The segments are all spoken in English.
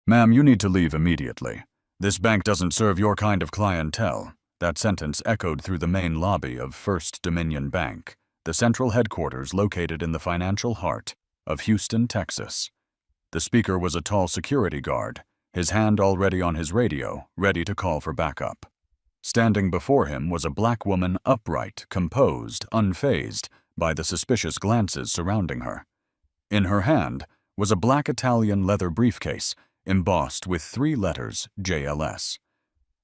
Ma'am, you need to leave immediately. This bank doesn't serve your kind of clientele. That sentence echoed through the main lobby of First Dominion Bank, the central headquarters located in the financial heart of Houston, Texas. The speaker was a tall security guard, his hand already on his radio, ready to call for backup. Standing before him was a black woman, upright, composed, unfazed by the suspicious glances surrounding her. In her hand was a black Italian leather briefcase embossed with 3 letters JLS.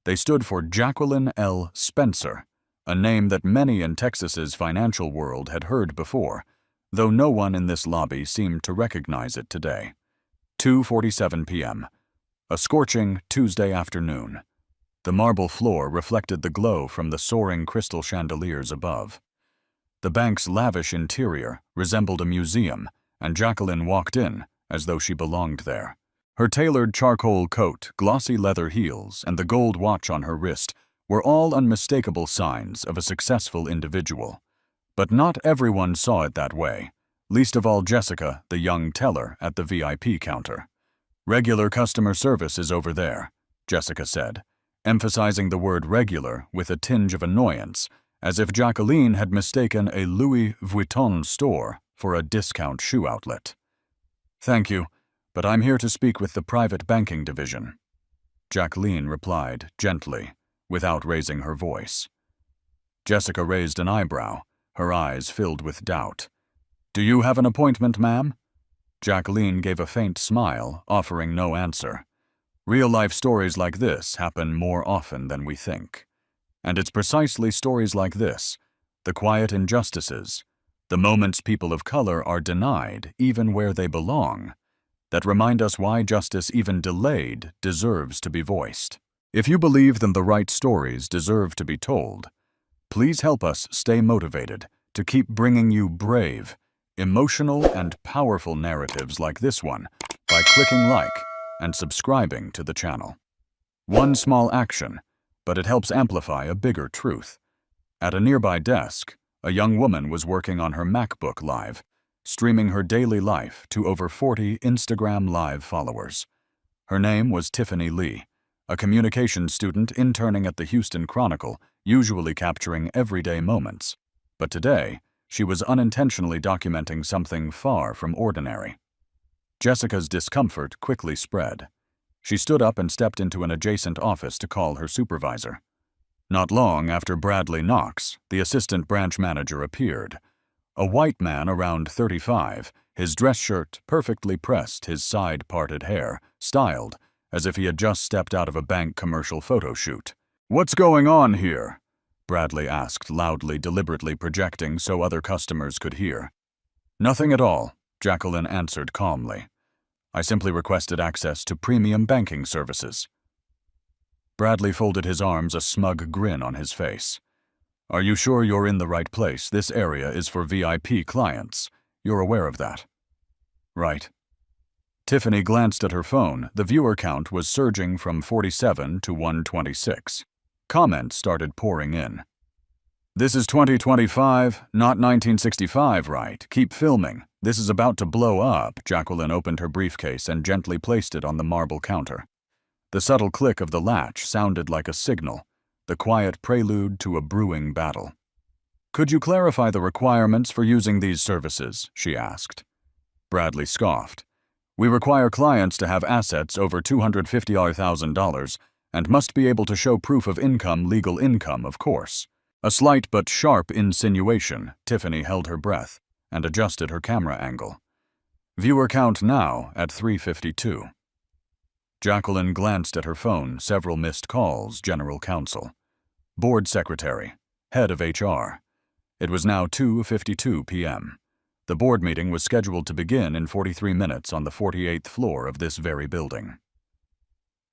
They stood for Jacqueline L. Spencer, a name that many in Texas's financial world had heard before, though no one in this lobby seemed to recognize it today. 2:47 p.m. A scorching Tuesday afternoon. The marble floor reflected the glow from the soaring crystal chandeliers above. The bank's lavish interior resembled a museum, and Jacqueline walked in as though she belonged there. Her tailored charcoal coat, glossy leather heels, and the gold watch on her wrist were all unmistakable signs of a successful individual. But not everyone saw it that way, least of all Jessica, the young teller at the VIP counter. "Regular customer service is over there," Jessica said, emphasizing the word regular with a tinge of annoyance, as if Jacqueline had mistaken a Louis Vuitton store for a discount shoe outlet. "Thank you, but I'm here to speak with the private banking division," Jacqueline replied gently, without raising her voice. Jessica raised an eyebrow, her eyes filled with doubt. "Do you have an appointment, ma'am?" Jacqueline gave a faint smile, offering no answer. Real-life stories like this happen more often than we think. And it's precisely stories like this, the quiet injustices, the moments people of color are denied even where they belong, that remind us why justice, even delayed, deserves to be voiced. If you believe that the right stories deserve to be told, please help us stay motivated to keep bringing you brave, emotional, and powerful narratives like this one by clicking like and subscribing to the channel. One small action, but it helps amplify a bigger truth. At a nearby desk, a young woman was working on her MacBook Live, streaming her daily life to over 40 Instagram Live followers. Her name was Tiffany Lee, a communications student interning at the Houston Chronicle, usually capturing everyday moments. But today, she was unintentionally documenting something far from ordinary. Jessica's discomfort quickly spread. She stood up and stepped into an adjacent office to call her supervisor. Not long after Bradley Knox, the assistant branch manager, appeared. A white man around 35, his dress shirt perfectly pressed, his side-parted hair styled as if he had just stepped out of a bank commercial photo shoot. "What's going on here?" Bradley asked loudly, deliberately projecting so other customers could hear. "Nothing at all," Jacqueline answered calmly. "I simply requested access to premium banking services." Bradley folded his arms, a smug grin on his face. "Are you sure you're in the right place? This area is for VIP clients. You're aware of that?" "Right." Tiffany glanced at her phone. The viewer count was surging from 47 to 126. Comments started pouring in. "This is 2025, not 1965, right? Keep filming. This is about to blow up." Jacqueline opened her briefcase and gently placed it on the marble counter. The subtle click of the latch sounded like a signal, the quiet prelude to a brewing battle. "Could you clarify the requirements for using these services?" she asked. Bradley scoffed. "We require clients to have assets over $250,000 and must be able to show proof of income, legal income, of course." A slight but sharp insinuation. Tiffany held her breath and adjusted her camera angle. Viewer count now at 352. Jacqueline glanced at her phone. Several missed calls. General counsel, board secretary, head of HR. It was now 2:52 p.m. The board meeting was scheduled to begin in 43 minutes on the 48th floor of this very building.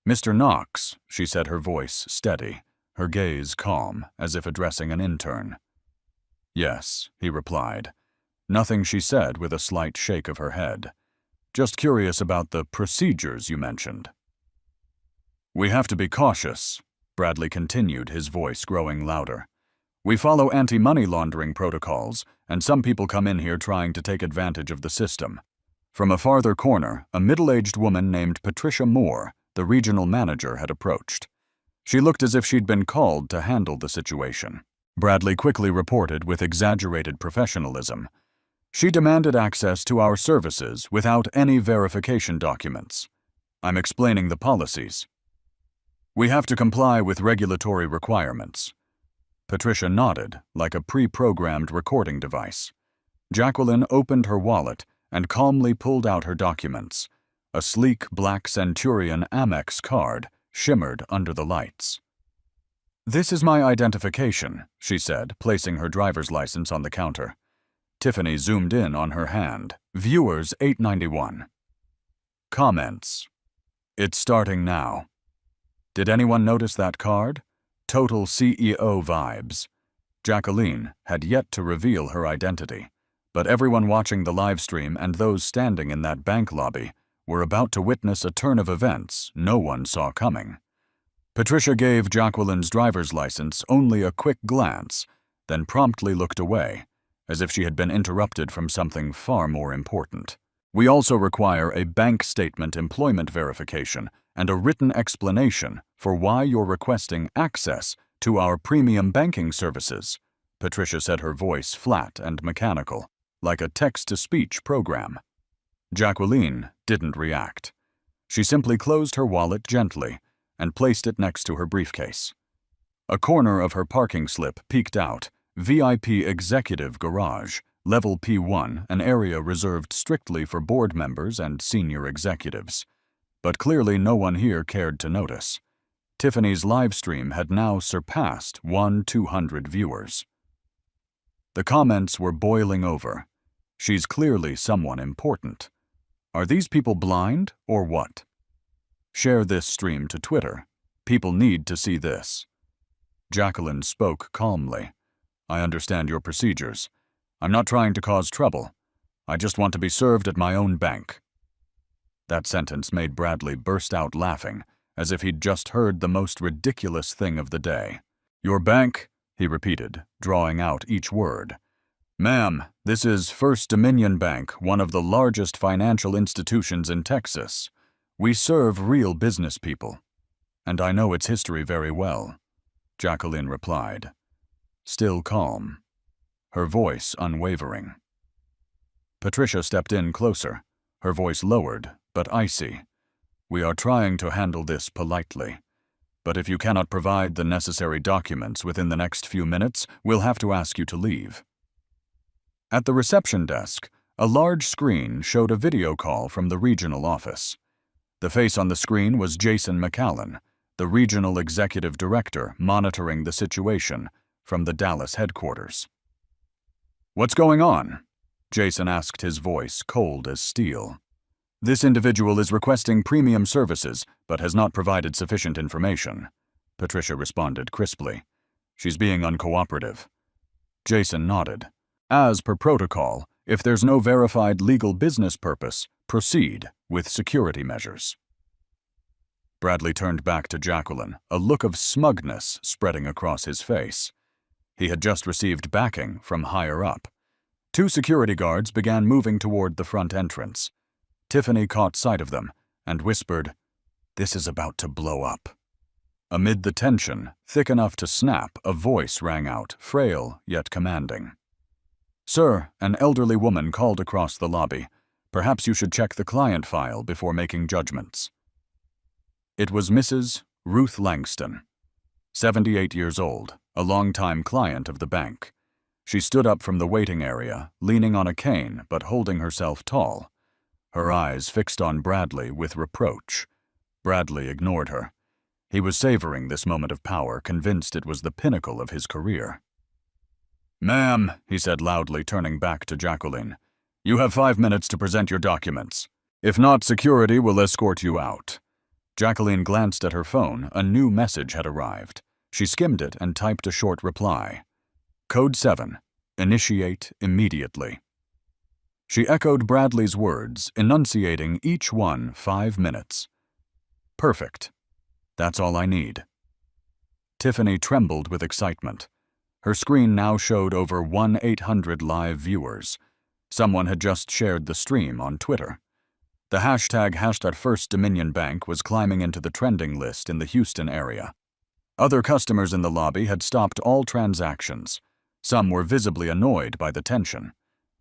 "Mr. Knox," she said, her voice steady, her gaze calm, as if addressing an intern. "Yes," he replied. Nothing, she said, with a slight shake of her head. "Just curious about the procedures you mentioned." "We have to be cautious," Bradley continued, his voice growing louder. "We follow anti-money laundering protocols, and some people come in here trying to take advantage of the system. From a farther corner, a middle-aged woman named Patricia Moore, the regional manager, had approached. She looked as if she'd been called to handle the situation. Bradley quickly reported with exaggerated professionalism. She demanded access to our services without any verification documents. I'm explaining the policies. We have to comply with regulatory requirements. Patricia nodded, like a pre-programmed recording device. Jacqueline opened her wallet and calmly pulled out her documents. A sleek black Centurion Amex card shimmered under the lights. "This is my identification," she said, placing her driver's license on the counter. Tiffany zoomed in on her hand. Viewers 891. Comments. It's starting now. Did anyone notice that card? Total CEO vibes. Jacqueline had yet to reveal her identity, but everyone watching the live stream and those standing in that bank lobby were about to witness a turn of events no one saw coming. Patricia gave Jacqueline's driver's license only a quick glance, then promptly looked away, as if she had been interrupted from something far more important. We also require a bank statement employment verification and a written explanation for why you're requesting access to our premium banking services, Patricia said, her voice flat and mechanical, like a text-to-speech program. Jacqueline didn't react. She simply closed her wallet gently and placed it next to her briefcase. A corner of her parking slip peeked out, VIP Executive Garage, Level P1, an area reserved strictly for board members and senior executives. But clearly no one here cared to notice. Tiffany's live stream had now surpassed 200 viewers. The comments were boiling over. She's clearly someone important. Are these people blind or what? Share this stream to Twitter. People need to see this. Jacqueline spoke calmly. I understand your procedures. I'm not trying to cause trouble. I just want to be served at my own bank. That sentence made Bradley burst out laughing, as if he'd just heard the most ridiculous thing of the day. Your bank? He repeated, drawing out each word. Ma'am, this is First Dominion Bank, one of the largest financial institutions in Texas. We serve real business people. And I know its history very well, Jacqueline replied, still calm, her voice unwavering. Patricia stepped in closer, her voice lowered but icy. We are trying to handle this politely, but if you cannot provide the necessary documents within the next few minutes, we'll have to ask you to leave. At the reception desk, a large screen showed a video call from the regional office. The face on the screen was Jason McAllen, the regional executive director monitoring the situation from the Dallas headquarters. What's going on? Jason asked, his voice cold as steel. This individual is requesting premium services, but has not provided sufficient information, Patricia responded crisply. She's being uncooperative. Jason nodded. As per protocol, if there's no verified legal business purpose, proceed with security measures. Bradley turned back to Jacqueline, a look of smugness spreading across his face. He had just received backing from higher up. 2 security guards began moving toward the front entrance. Tiffany caught sight of them and whispered, "This is about to blow up." Amid the tension, thick enough to snap, a voice rang out, frail yet commanding. "Sir," an elderly woman called across the lobby. "Perhaps you should check the client file before making judgments." It was Mrs. Ruth Langston, 78 years old, a longtime client of the bank. She stood up from the waiting area, leaning on a cane but holding herself tall. Her eyes fixed on Bradley with reproach. Bradley ignored her. He was savoring this moment of power, convinced it was the pinnacle of his career. "Ma'am," he said loudly, turning back to Jacqueline, "you have 5 minutes to present your documents. If not, security will escort you out." Jacqueline glanced at her phone. A new message had arrived. She skimmed it and typed a short reply. Code 7. Initiate immediately. She echoed Bradley's words, enunciating each one 5 minutes. Perfect. That's all I need. Tiffany trembled with excitement. Her screen now showed over 1-800 live viewers. Someone had just shared the stream on Twitter. The hashtag #FirstDominionBank was climbing into the trending list in the Houston area. Other customers in the lobby had stopped all transactions. Some were visibly annoyed by the tension,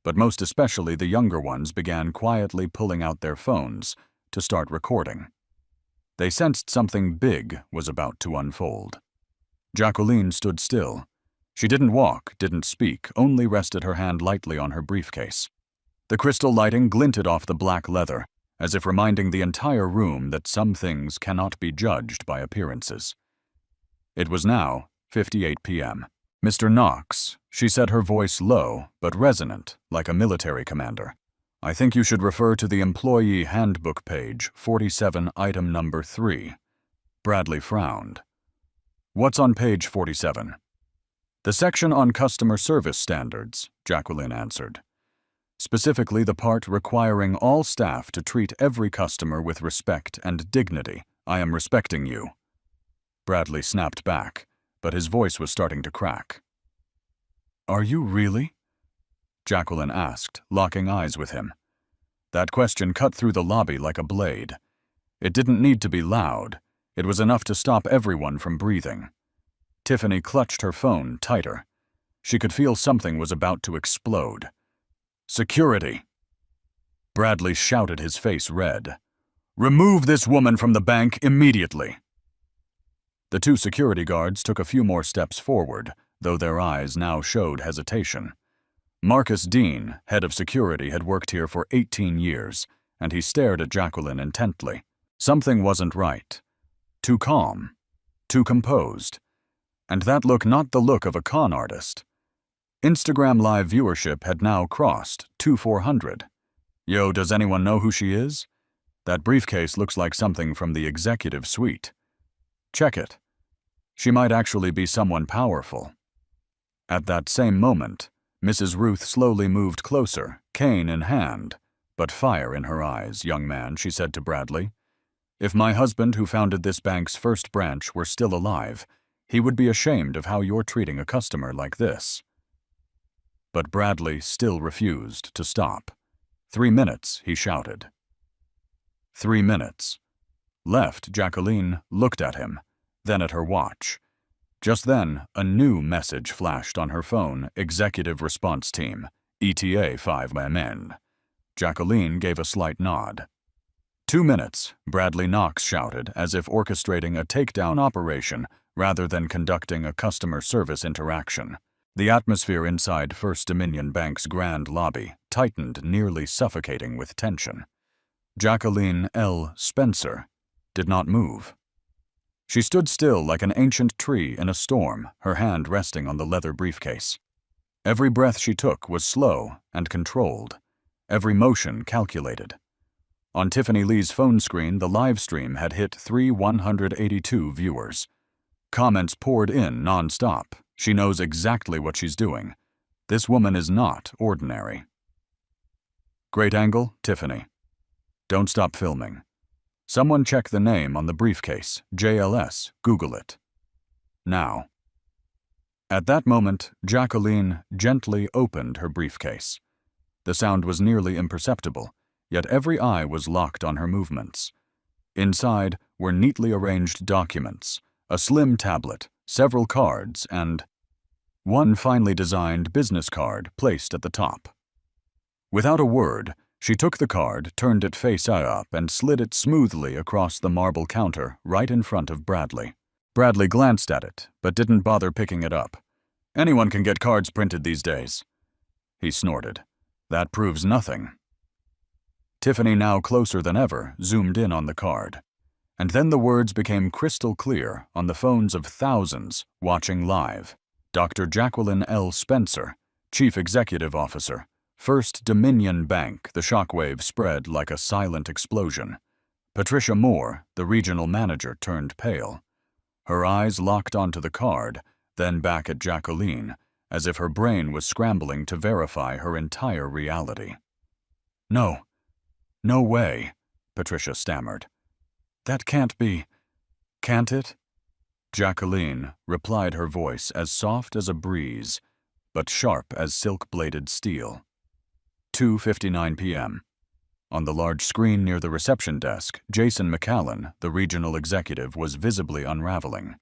but most especially the younger ones began quietly pulling out their phones to start recording. They sensed something big was about to unfold. Jacqueline stood still. She didn't walk, didn't speak, only rested her hand lightly on her briefcase. The crystal lighting glinted off the black leather, as if reminding the entire room that some things cannot be judged by appearances. It was now 5:58 p.m. "Mr. Knox," she said, her voice low but resonant, like a military commander. "I think you should refer to the Employee Handbook page 47, item number 3. Bradley frowned. "What's on page 47? "The section on customer service standards," Jacqueline answered. "Specifically the part requiring all staff to treat every customer with respect and dignity. I am respecting you." Bradley snapped back, but his voice was starting to crack. "Are you really?" Jacqueline asked, locking eyes with him. That question cut through the lobby like a blade. It didn't need to be loud. It was enough to stop everyone from breathing. Tiffany clutched her phone tighter. She could feel something was about to explode. "Security!" Bradley shouted, his face red. "Remove this woman from the bank immediately!" The two security guards took a few more steps forward, though their eyes now showed hesitation. Marcus Dean, head of security, had worked here for 18 years, and he stared at Jacqueline intently. Something wasn't right. Too calm. Too composed. And that look not the look of a con artist. Instagram Live viewership had now crossed 2,400. "Yo, does anyone know who she is? That briefcase looks like something from the executive suite. Check it. She might actually be someone powerful." At that same moment, Mrs. Ruth slowly moved closer, cane in hand, but fire in her eyes. "Young man," she said to Bradley, "if my husband, who founded this bank's first branch, were still alive, he would be ashamed of how you're treating a customer like this." But Bradley still refused to stop. 3 minutes, he shouted. 3 minutes. Left, Jacqueline looked at him, then at her watch. Just then, a new message flashed on her phone: Executive Response Team, ETA 5MN. Jacqueline gave a slight nod. 2 minutes, Bradley Knox shouted, as if orchestrating a takedown operation rather than conducting a customer service interaction. The atmosphere inside First Dominion Bank's grand lobby tightened, nearly suffocating with tension. Jacqueline L. Spencer did not move. She stood still like an ancient tree in a storm, her hand resting on the leather briefcase. Every breath she took was slow and controlled, every motion calculated. On Tiffany Lee's phone screen, the live stream had hit 3,182 viewers. Comments poured in non-stop. "She knows exactly what she's doing. This woman is not ordinary." "Great angle, Tiffany. Don't stop filming. Someone check the name on the briefcase. JLS. Google it. Now." At that moment, Jacqueline gently opened her briefcase. The sound was nearly imperceptible, yet every eye was locked on her movements. Inside were neatly arranged documents, a slim tablet, several cards, and one finely designed business card placed at the top. Without a word, she took the card, turned it face up, and slid it smoothly across the marble counter right in front of Bradley. Bradley glanced at it, but didn't bother picking it up. "Anyone can get cards printed these days." He snorted. "That proves nothing." Tiffany, now closer than ever, zoomed in on the card. And then the words became crystal clear on the phones of thousands watching live. Dr. Jacqueline L. Spencer, Chief Executive Officer, First Dominion Bank. The shockwave spread like a silent explosion. Patricia Moore, the regional manager, turned pale. Her eyes locked onto the card, then back at Jacqueline, as if her brain was scrambling to verify her entire reality. "No. No way," Patricia stammered. "That can't be. Can't it?" Jacqueline replied, her voice as soft as a breeze, but sharp as silk-bladed steel. 2:59 p.m. On the large screen near the reception desk, Jason McAllen, the regional executive, was visibly unraveling.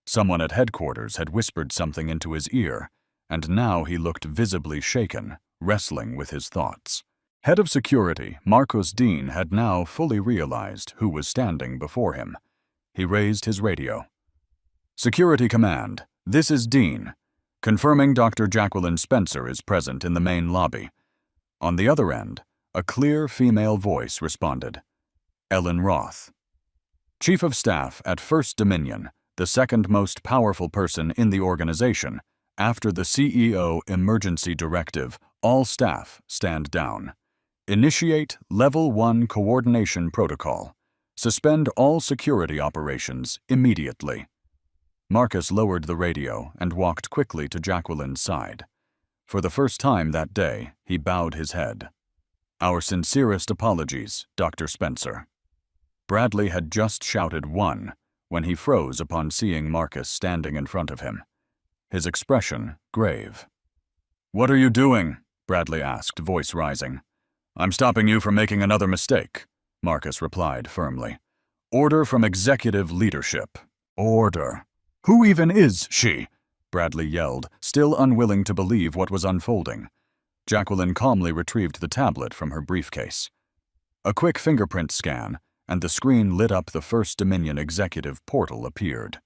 Someone at headquarters had whispered something into his ear, and now he looked visibly shaken, wrestling with his thoughts. Head of Security, Marcus Dean, had now fully realized who was standing before him. He raised his radio. "Security Command, this is Dean. Confirming Dr. Jacqueline Spencer is present in the main lobby." On the other end, a clear female voice responded. Ellen Roth. "Chief of Staff at First Dominion, the second most powerful person in the organization. After the CEO emergency directive, all staff stand down. Initiate Level 1 coordination protocol. Suspend all security operations immediately." Marcus lowered the radio and walked quickly to Jacqueline's side. For the first time that day, he bowed his head. "Our sincerest apologies, Dr. Spencer." Bradley had just shouted "one" when he froze upon seeing Marcus standing in front of him. His expression grave. "What are you doing?" Bradley asked, voice rising. "I'm stopping you from making another mistake," Marcus replied firmly. "Order from executive leadership. Order." "Who even is she?" Bradley yelled, still unwilling to believe what was unfolding. Jacqueline calmly retrieved the tablet from her briefcase. A quick fingerprint scan, and the screen lit up. The First Dominion executive portal appeared.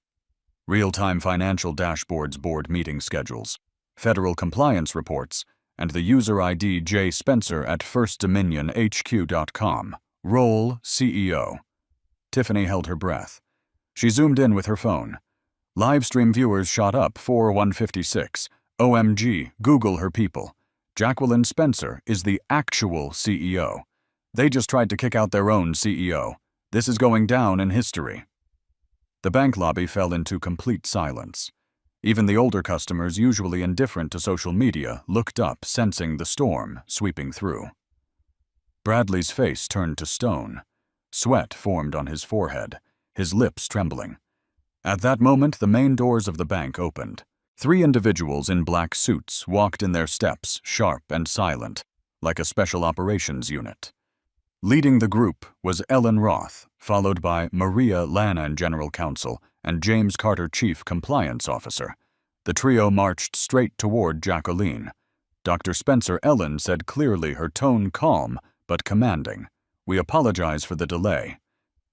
Real-time financial dashboards, board meeting schedules, federal compliance reports, and the user ID J. Spencer at firstdominionhq.com. Role CEO. Tiffany held her breath. She zoomed in with her phone. Livestream viewers shot up 156. OMG, Google her people. Jacqueline Spencer is the actual CEO. They just tried to kick out their own CEO. This is going down in history. The bank lobby fell into complete silence. Even the older customers, usually indifferent to social media, looked up, sensing the storm sweeping through. Bradley's face turned to stone. Sweat formed on his forehead, his lips trembling. At that moment, the main doors of the bank opened. 3 individuals in black suits walked in their steps, sharp and silent, like a special operations unit. Leading the group was Ellen Roth, followed by Maria Lannan, General Counsel, and James Carter, Chief Compliance Officer. The trio marched straight toward Jacqueline. Dr. Spencer. Ellen said clearly, her tone calm but commanding. "We apologize for the delay.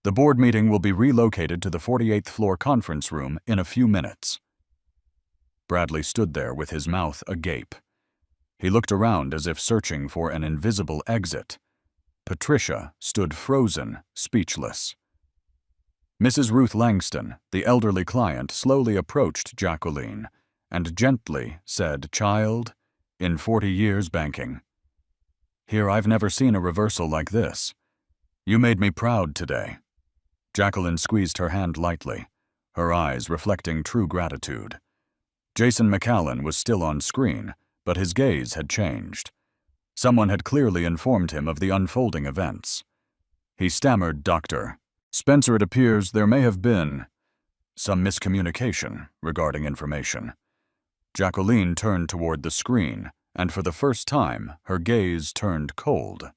The board meeting will be relocated to the 48th floor conference room in a few minutes." Bradley stood there with his mouth agape. He looked around as if searching for an invisible exit. Patricia stood frozen, speechless. Mrs. Ruth Langston, the elderly client, slowly approached Jacqueline and gently said, "Child, in 40 years banking. Here, I've never seen a reversal like this. You made me proud today." Jacqueline squeezed her hand lightly, her eyes reflecting true gratitude. Jason McAllen was still on screen, but his gaze had changed. Someone had clearly informed him of the unfolding events. He stammered, "Dr. Spencer, it appears there may have been some miscommunication regarding information." Jacqueline turned toward the screen, and for the first time, her gaze turned cold.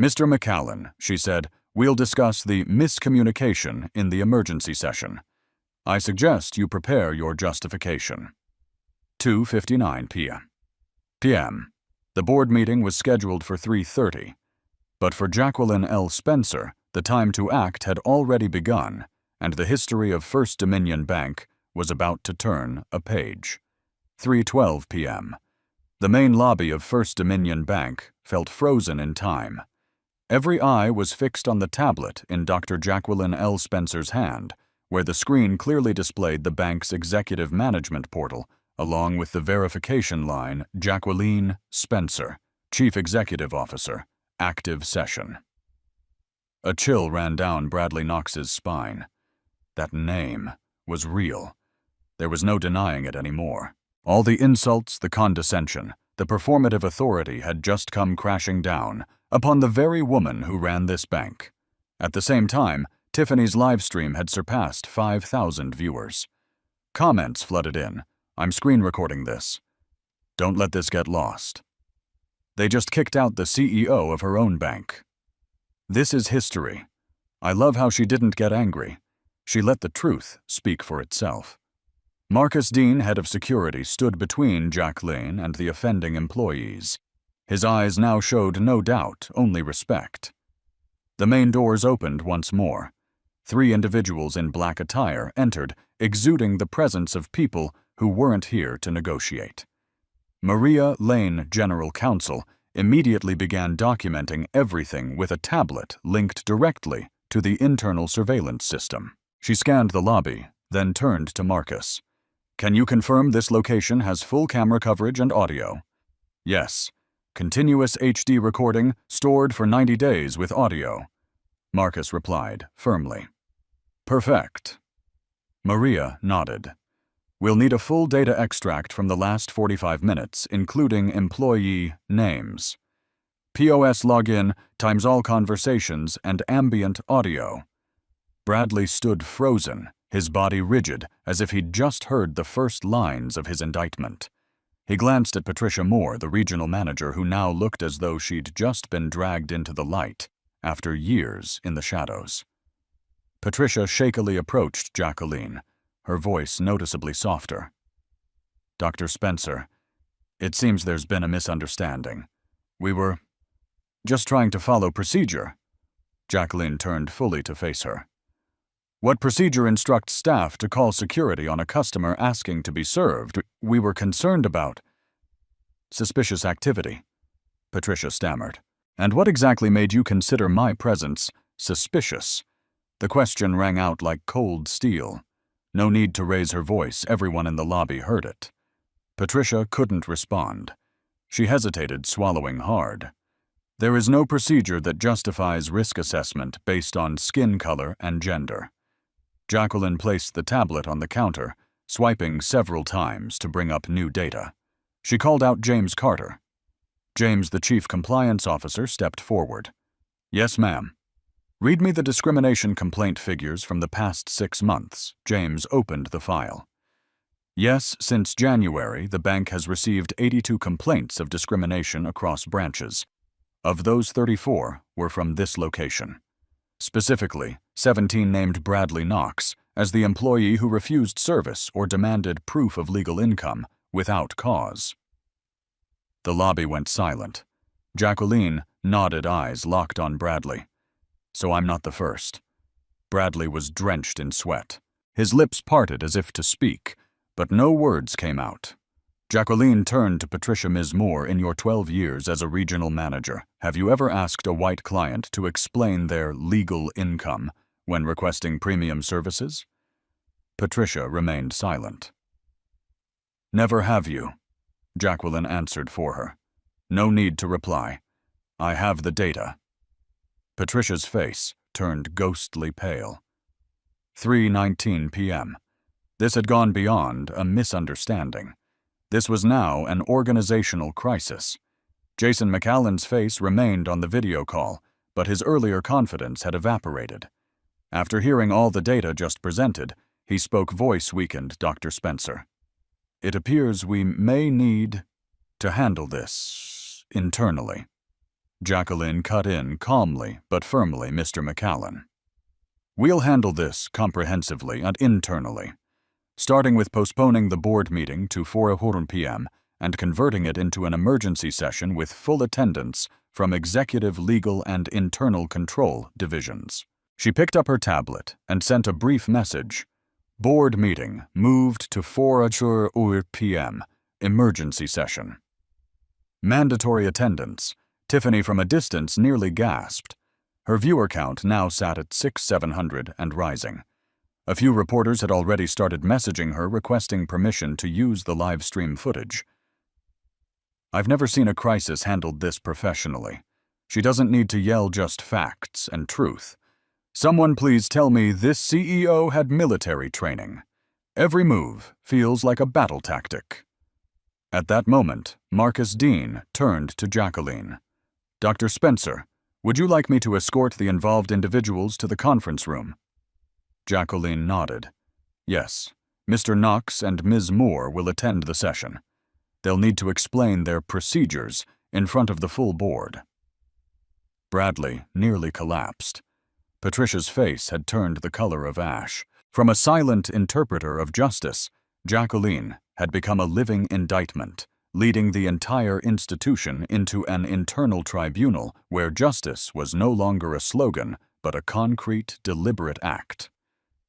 "Mr. McAllen," she said, "we'll discuss the miscommunication in the emergency session. I suggest you prepare your justification." 2:59 p.m. The board meeting was scheduled for 3:30, but for Jacqueline L. Spencer, the time to act had already begun, and the history of First Dominion Bank was about to turn a page. 3:12 p.m. The main lobby of First Dominion Bank felt frozen in time. Every eye was fixed on the tablet in Dr. Jacqueline L. Spencer's hand, where the screen clearly displayed the bank's executive management portal, along with the verification line, "Jacqueline Spencer, Chief Executive Officer, active session." A chill ran down Bradley Knox's spine. That name was real. There was no denying it anymore. All the insults, the condescension, the performative authority had just come crashing down upon the very woman who ran this bank. At the same time, Tiffany's live stream had surpassed 5,000 viewers. Comments flooded in. "I'm screen recording this. Don't let this get lost." They just kicked out the CEO of her own bank. This is history. I love how she didn't get angry. She let the truth speak for itself. Marcus Dean, head of security, stood between Jacqueline and the offending employees. His eyes now showed no doubt, only respect. The main doors opened once more. 3 individuals in black attire entered, exuding the presence of people who weren't here to negotiate. Maria Lane, General Counsel, immediately began documenting everything with a tablet linked directly to the internal surveillance system. She scanned the lobby, then turned to Marcus. "Can you confirm this location has full camera coverage and audio?" "Yes. Continuous HD recording stored for 90 days with audio," Marcus replied firmly. "Perfect." Maria nodded. "We'll need a full data extract from the last 45 minutes, including employee names. POS login times all conversations and ambient audio." Bradley stood frozen, his body rigid, as if he'd just heard the first lines of his indictment. He glanced at Patricia Moore, the regional manager, who now looked as though she'd just been dragged into the light after years in the shadows. Patricia shakily approached Jacqueline, her voice noticeably softer. "Dr. Spencer, it seems there's been a misunderstanding. We were just trying to follow procedure." Jacqueline turned fully to face her. "What procedure instructs staff to call security on a customer asking to be served? We were concerned about suspicious activity," Patricia stammered. "And what exactly made you consider my presence suspicious?" The question rang out like cold steel. No need to raise her voice, everyone in the lobby heard it. Patricia couldn't respond. She hesitated, swallowing hard. There is no procedure that justifies risk assessment based on skin color and gender. Jacqueline placed the tablet on the counter, swiping several times to bring up new data. She called out James Carter. James, the chief compliance officer, stepped forward. "Yes, ma'am." "Read me the discrimination complaint figures from the past 6 months." James opened the file. "Yes, since January, the bank has received 82 complaints of discrimination across branches. Of those, 34 were from this location. Specifically, 17 named Bradley Knox as the employee who refused service or demanded proof of legal income without cause." The lobby went silent. Jacqueline, knotted eyes locked on Bradley. "So I'm not the first." Bradley was drenched in sweat. His lips parted as if to speak, but no words came out. Jacqueline turned to Patricia Ms. Moore. "In your 12 years as a regional manager, have you ever asked a white client to explain their legal income when requesting premium services?" Patricia remained silent. "Never have you," Jacqueline answered for her. "No need to reply. I have the data." Patricia's face turned ghostly pale. 3:19 p.m. This had gone beyond a misunderstanding. This was now an organizational crisis. Jason McAllen's face remained on the video call, but his earlier confidence had evaporated. After hearing all the data just presented, he spoke, voice weakened. "Dr. Spencer, it appears we may need to handle this internally." Jacqueline cut in calmly but firmly. "Mr. McAllen, we'll handle this comprehensively and internally, starting with postponing the board meeting to 4 p.m. and converting it into an emergency session with full attendance from executive, legal, and internal control divisions." She picked up her tablet and sent a brief message. "Board meeting moved to 4 p.m. Emergency session." Mandatory attendance. Tiffany from a distance nearly gasped. Her viewer count now sat at 6,700 and rising. A few reporters had already started messaging her requesting permission to use the live stream footage. "I've never seen a crisis handled this professionally. She doesn't need to yell just facts and truth. Someone please tell me this CEO had military training. Every move feels like a battle tactic." At that moment, Marcus Dean turned to Jacqueline. "Dr. Spencer, would you like me to escort the involved individuals to the conference room?" Jacqueline nodded. "Yes, Mr. Knox and Ms. Moore will attend the session. They'll need to explain their procedures, in front of the full board. Bradley nearly collapsed. Patricia's face had turned the color of ash. From a silent interpreter of justice, Jacqueline had become a living indictment, leading the entire institution into an internal tribunal where justice was no longer a slogan, but a concrete, deliberate act.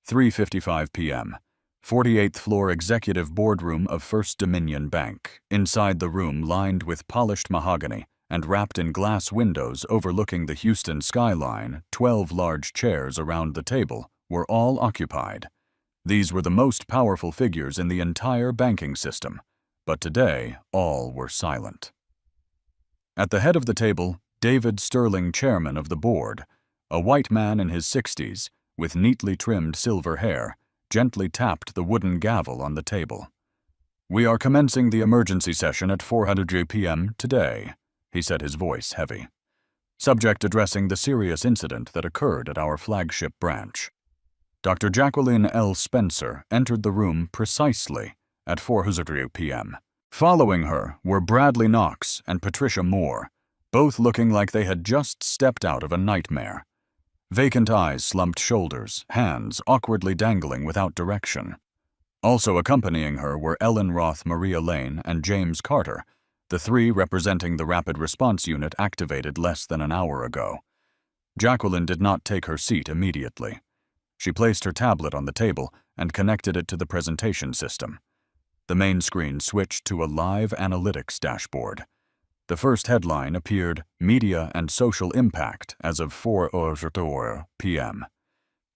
3:55 p.m. 48th floor executive boardroom of First Dominion Bank. Inside the room lined with polished mahogany and wrapped in glass windows overlooking the Houston skyline, 12 large chairs around the table were all occupied. These were the most powerful figures in the entire banking system, but today all were silent. At the head of the table, David Sterling, chairman of the board, a white man in his 60s, with neatly trimmed silver hair, gently tapped the wooden gavel on the table. "We are commencing the emergency session at 4:00 p.m. today," he said, his voice heavy. "Subject addressing the serious incident that occurred at our flagship branch." Dr. Jacqueline L. Spencer entered the room precisely at 4:00 p.m. Following her were Bradley Knox and Patricia Moore, both looking like they had just stepped out of a nightmare. Vacant eyes, slumped shoulders, hands awkwardly dangling without direction. Also accompanying her were Ellen Roth, Maria Lane, and James Carter, the three representing the Rapid Response Unit activated less than an hour ago. Jacqueline did not take her seat immediately. She placed her tablet on the table and connected it to the presentation system. The main screen switched to a live analytics dashboard. The first headline appeared, "Media and Social Impact as of 4:00 p.m.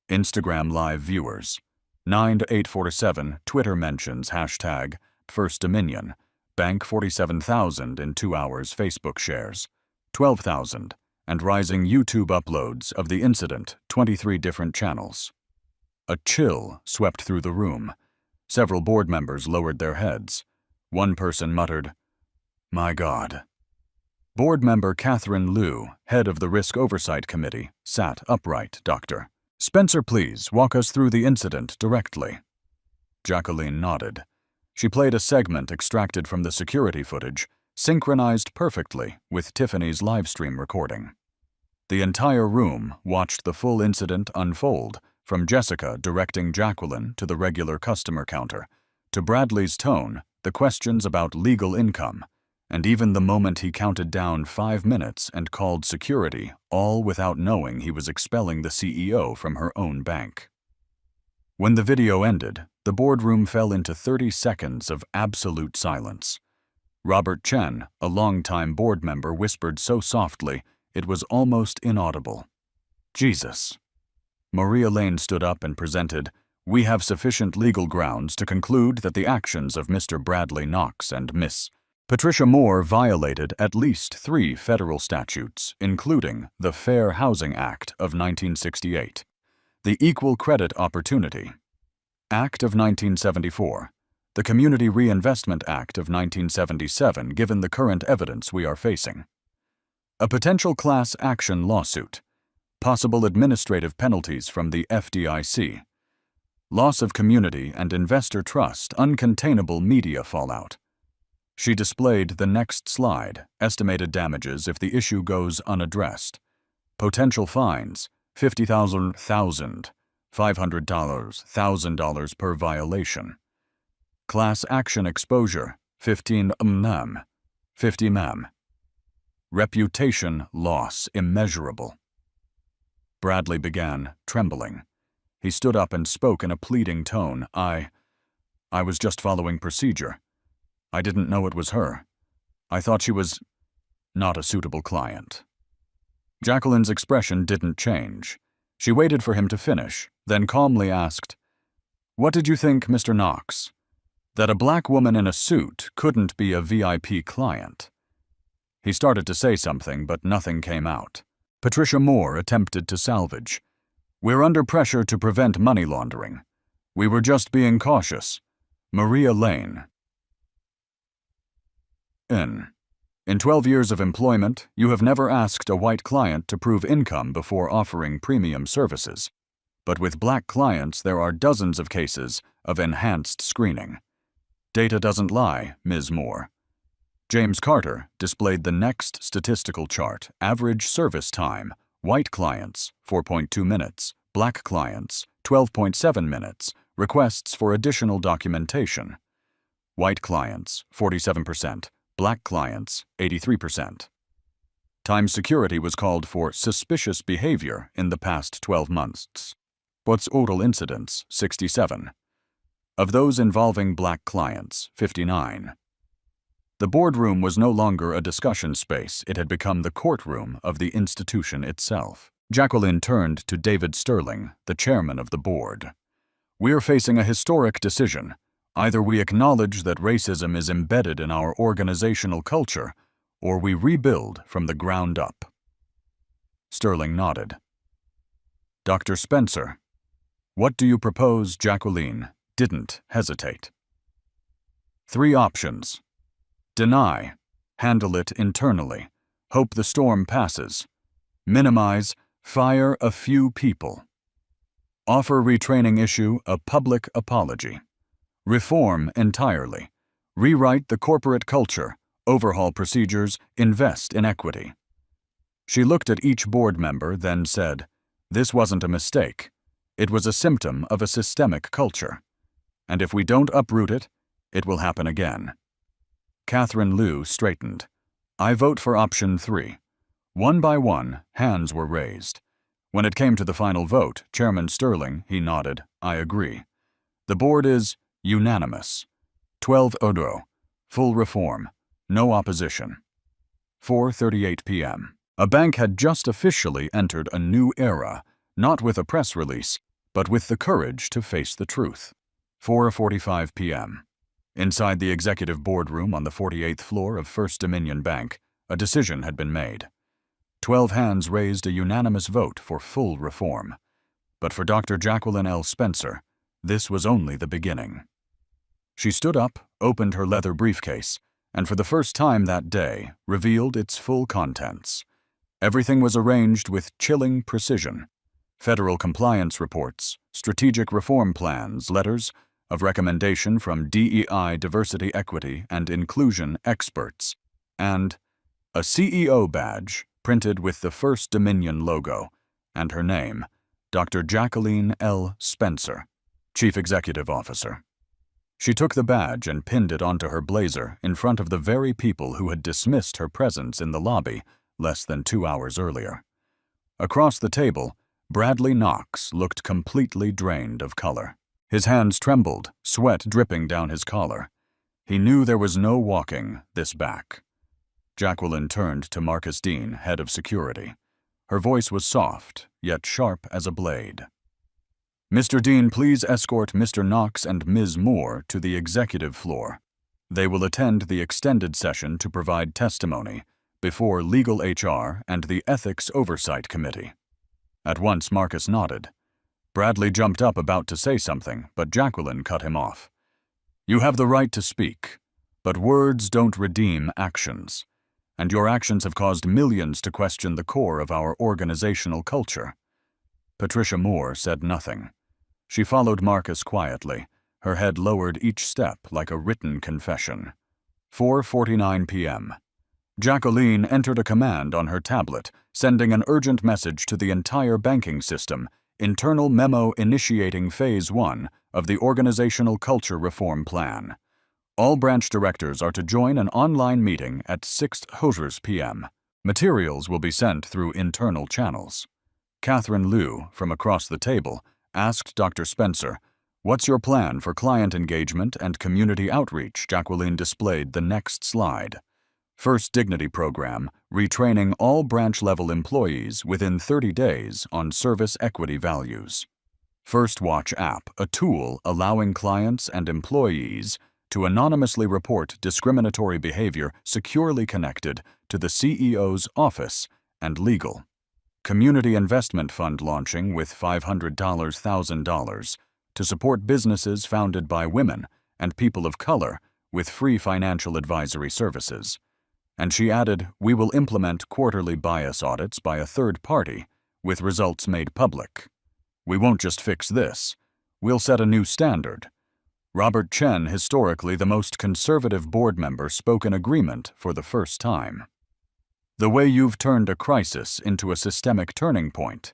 Instagram Live viewers. 9 to 8:47, Twitter mentions hashtag First Dominion. Bank 47,000 in 2 hours Facebook shares. 12,000. And rising YouTube uploads of the incident, 23 different channels. A chill swept through the room. Several board members lowered their heads. One person muttered, "My God." Board member Catherine Liu, head of the Risk Oversight Committee, sat upright. "Dr. Spencer, please walk us through the incident directly." Jacqueline nodded. She played a segment extracted from the security footage, synchronized perfectly with Tiffany's livestream recording. The entire room watched the full incident unfold, from Jessica directing Jacqueline to the regular customer counter, to Bradley's tone, the questions about legal income, and even the moment he counted down 5 minutes and called security, all without knowing he was expelling the CEO from her own bank. When the video ended, the boardroom fell into 30 seconds of absolute silence. Robert Chen, a longtime board member, whispered so softly it was almost inaudible, "Jesus." Maria Lane stood up and presented, "We have sufficient legal grounds to conclude that the actions of Mr. Bradley Knox and Miss Patricia Moore violated at least 3 federal statutes, including the Fair Housing Act of 1968, the Equal Credit Opportunity Act of 1974, the Community Reinvestment Act of 1977, given the current evidence we are facing. A potential class action lawsuit, possible administrative penalties from the FDIC, loss of community and investor trust, uncontainable media fallout." She displayed the next slide, estimated damages if the issue goes unaddressed. Potential fines, $50,000, $500, $1,000 per violation. Class action exposure, 15 mm, 50 mm. Reputation loss immeasurable. Bradley began, trembling. He stood up and spoke in a pleading tone. I was just following procedure. I didn't know it was her. I thought she was not a suitable client." Jacqueline's expression didn't change. She waited for him to finish, then calmly asked, "What did you think, Mr. Knox? That a black woman in a suit couldn't be a VIP client?" He started to say something, but nothing came out. Patricia Moore attempted to salvage. "We're under pressure to prevent money laundering. We were just being cautious." Maria Lane. In 12 years of employment, you have never asked a white client to prove income before offering premium services. But with black clients, there are dozens of cases of enhanced screening. Data doesn't lie, Ms. Moore. James Carter displayed the next statistical chart: average service time, white clients, 4.2 minutes, black clients, 12.7 minutes, requests for additional documentation. White clients, 47%, black clients, 83%. Time security was called for suspicious behavior in the past 12 months. What's total incidents, 67. Of those involving black clients, 59. The boardroom was no longer a discussion space, it had become the courtroom of the institution itself. Jacqueline turned to David Sterling, the chairman of the board. "We're facing a historic decision. Either we acknowledge that racism is embedded in our organizational culture, or we rebuild from the ground up." Sterling nodded. "Dr. Spencer, what do you propose?" Jacqueline didn't hesitate. "3 options. Deny, handle it internally, hope the storm passes. Minimize, fire a few people. Offer retraining, issue a public apology. Reform entirely. Rewrite the corporate culture, overhaul procedures, invest in equity." She looked at each board member, then said, "This wasn't a mistake. It was a symptom of a systemic culture. And if we don't uproot it, it will happen again." Catherine Liu straightened. "I vote for option 3. One by one, hands were raised. When it came to the final vote, Chairman Sterling, he nodded, "I agree. The board is unanimous. 12-0. Full reform. No opposition." 4:38 p.m. A bank had just officially entered a new era, not with a press release, but with the courage to face the truth. 4:45 p.m. Inside the executive boardroom on the 48th floor of First Dominion Bank, a decision had been made. 12 hands raised a unanimous vote for full reform. But for Dr. Jacqueline L. Spencer, this was only the beginning. She stood up, opened her leather briefcase, and for the first time that day, revealed its full contents. Everything was arranged with chilling precision. Federal compliance reports, strategic reform plans, letters of recommendation from DEI, diversity, equity, and inclusion experts, and a CEO badge printed with the First Dominion logo and her name, Dr. Jacqueline L. Spencer, Chief Executive Officer. She took the badge and pinned it onto her blazer in front of the very people who had dismissed her presence in the lobby less than 2 hours earlier. Across the table, Bradley Knox looked completely drained of color. His hands trembled, sweat dripping down his collar. He knew there was no walking this back. Jacqueline turned to Marcus Dean, head of security. Her voice was soft, yet sharp as a blade. "Mr. Dean, please escort Mr. Knox and Ms. Moore to the executive floor. They will attend the extended session to provide testimony before Legal HR and the Ethics Oversight Committee." At once Marcus nodded. Bradley jumped up about to say something, but Jacqueline cut him off. "You have the right to speak, but words don't redeem actions, and your actions have caused millions to question the core of our organizational culture." Patricia Moore said nothing. She followed Marcus quietly, her head lowered each step like a written confession. 4:49 p.m. Jacqueline entered a command on her tablet, sending an urgent message to the entire banking system: internal memo initiating Phase 1 of the Organizational Culture Reform Plan. All branch directors are to join an online meeting at 6:00 p.m. Materials will be sent through internal channels. Catherine Liu, from across the table, asked Dr. Spencer, "What's your plan for client engagement and community outreach?" Jacqueline displayed the next slide. First Dignity Program, retraining all branch-level employees within 30 days on service equity values. First Watch app, a tool allowing clients and employees to anonymously report discriminatory behavior securely connected to the CEO's office and legal. Community Investment Fund launching with $500,000 to support businesses founded by women and people of color with free financial advisory services. And she added, "We will implement quarterly bias audits by a third party with results made public. We won't just fix this, we'll set a new standard. Robert Chen, historically the most conservative board member, spoke in agreement for the first time. The way you've turned a crisis into a systemic turning point.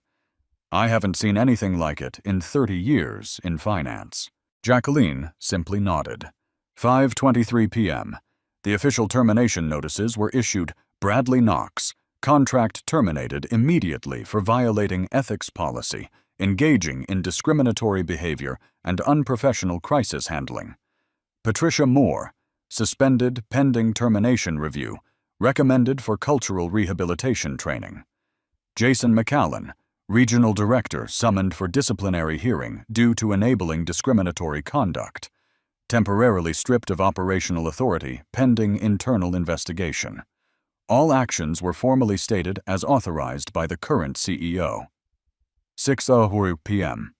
I haven't seen anything like it in 30 years in finance. Jacqueline simply nodded. 5:23 p.m. The official termination notices were issued. Bradley Knox, contract terminated immediately for violating ethics policy, engaging in discriminatory behavior, and unprofessional crisis handling. Patricia Moore, suspended pending termination review, recommended for cultural rehabilitation training. Jason McAllen, regional director, summoned for disciplinary hearing due to enabling discriminatory conduct. Temporarily stripped of operational authority pending internal investigation. All actions were formally stated as authorized by the current CEO. 6:00 p.m.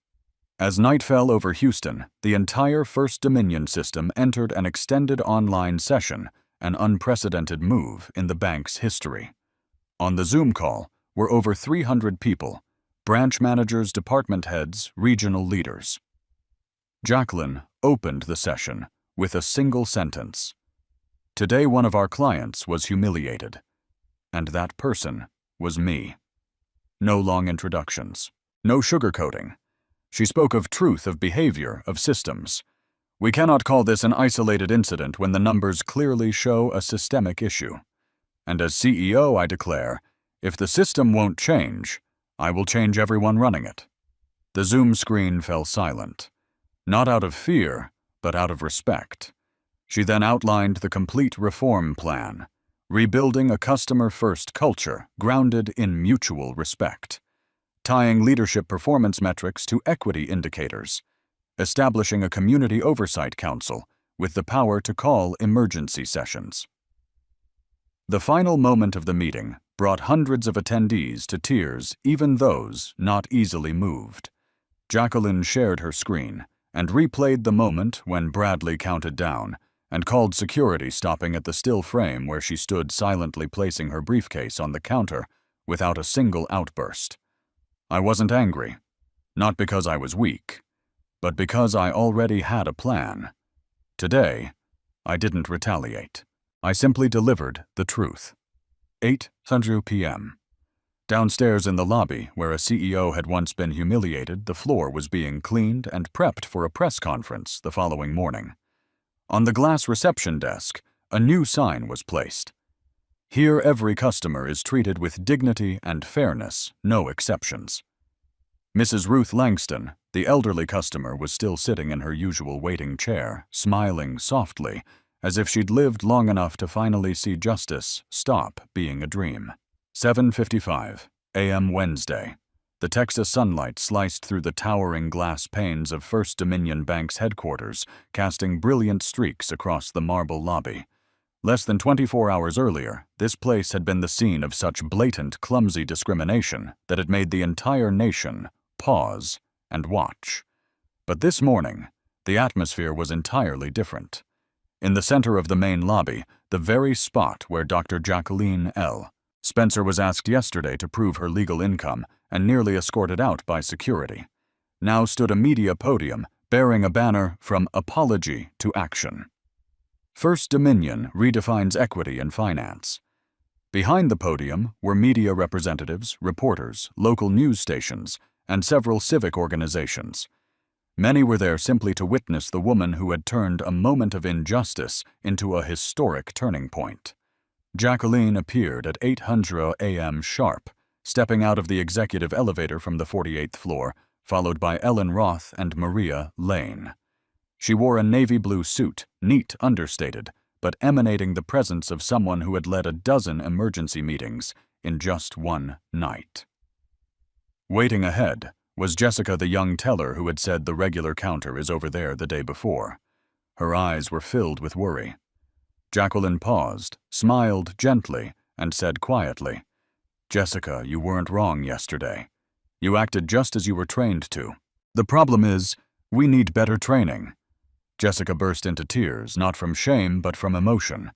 As night fell over Houston, the entire First Dominion system entered an extended online session, an unprecedented move in the bank's history. On the Zoom call were over 300 people, branch managers, department heads, regional leaders. Jacqueline opened the session with a single sentence. Today one of our clients was humiliated, and that person was me. No long introductions, no sugarcoating. She spoke of truth, of behavior, of systems. We cannot call this an isolated incident when the numbers clearly show a systemic issue. And as CEO, I declare, if the system won't change, I will change everyone running it. The Zoom screen fell silent. Not out of fear, but out of respect. She then outlined the complete reform plan, rebuilding a customer-first culture grounded in mutual respect, tying leadership performance metrics to equity indicators, establishing a community oversight council with the power to call emergency sessions. The final moment of the meeting brought hundreds of attendees to tears, even those not easily moved. Jacqueline shared her screen and replayed the moment when Bradley counted down and called security, stopping at the still frame where she stood silently placing her briefcase on the counter without a single outburst. I wasn't angry, not because I was weak, but because I already had a plan. Today, I didn't retaliate. I simply delivered the truth. 8:00 p.m. Downstairs in the lobby, where a CEO had once been humiliated, the floor was being cleaned and prepped for a press conference the following morning. On the glass reception desk, a new sign was placed. Here every customer is treated with dignity and fairness, no exceptions. Mrs. Ruth Langston, the elderly customer, was still sitting in her usual waiting chair, smiling softly, as if she'd lived long enough to finally see justice stop being a dream. 7:55 a.m. Wednesday. The Texas sunlight sliced through the towering glass panes of First Dominion Bank's headquarters, casting brilliant streaks across the marble lobby. Less than 24 hours earlier, this place had been the scene of such blatant, clumsy discrimination that it made the entire nation pause and watch. But this morning, the atmosphere was entirely different. In the center of the main lobby, the very spot where Dr. Jacqueline L. Spencer was asked yesterday to prove her legal income and nearly escorted out by security, now stood a media podium bearing a banner from apology to action. First Dominion redefines equity in finance. Behind the podium were media representatives, reporters, local news stations, and several civic organizations. Many were there simply to witness the woman who had turned a moment of injustice into a historic turning point. Jacqueline appeared at 8:00 a.m. sharp, stepping out of the executive elevator from the 48th floor, followed by Ellen Roth and Maria Lane. She wore a navy blue suit, neat, understated, but emanating the presence of someone who had led a dozen emergency meetings in just one night. Waiting ahead was Jessica, the young teller who had said the regular counter is over there the day before. Her eyes were filled with worry. Jacqueline paused, smiled gently, and said quietly, "Jessica, you weren't wrong yesterday. You acted just as you were trained to. The problem is, we need better training." Jessica burst into tears, not from shame but from emotion.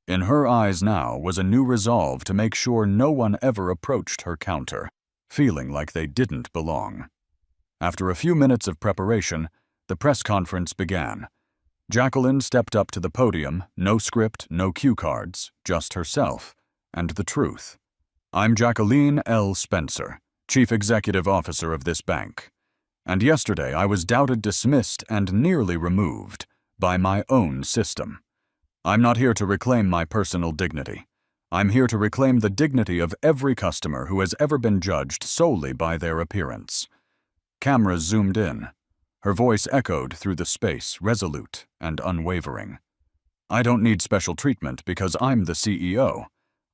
In her eyes now was a new resolve to make sure no one ever approached her counter, feeling like they didn't belong. After a few minutes of preparation, the press conference began. Jacqueline stepped up to the podium, no script, no cue cards, just herself, and the truth. I'm Jacqueline L. Spencer, Chief Executive Officer of this bank. And yesterday I was doubted, dismissed, and nearly removed by my own system. I'm not here to reclaim my personal dignity. I'm here to reclaim the dignity of every customer who has ever been judged solely by their appearance. Cameras zoomed in. Her voice echoed through the space, resolute and unwavering. I don't need special treatment because I'm the CEO.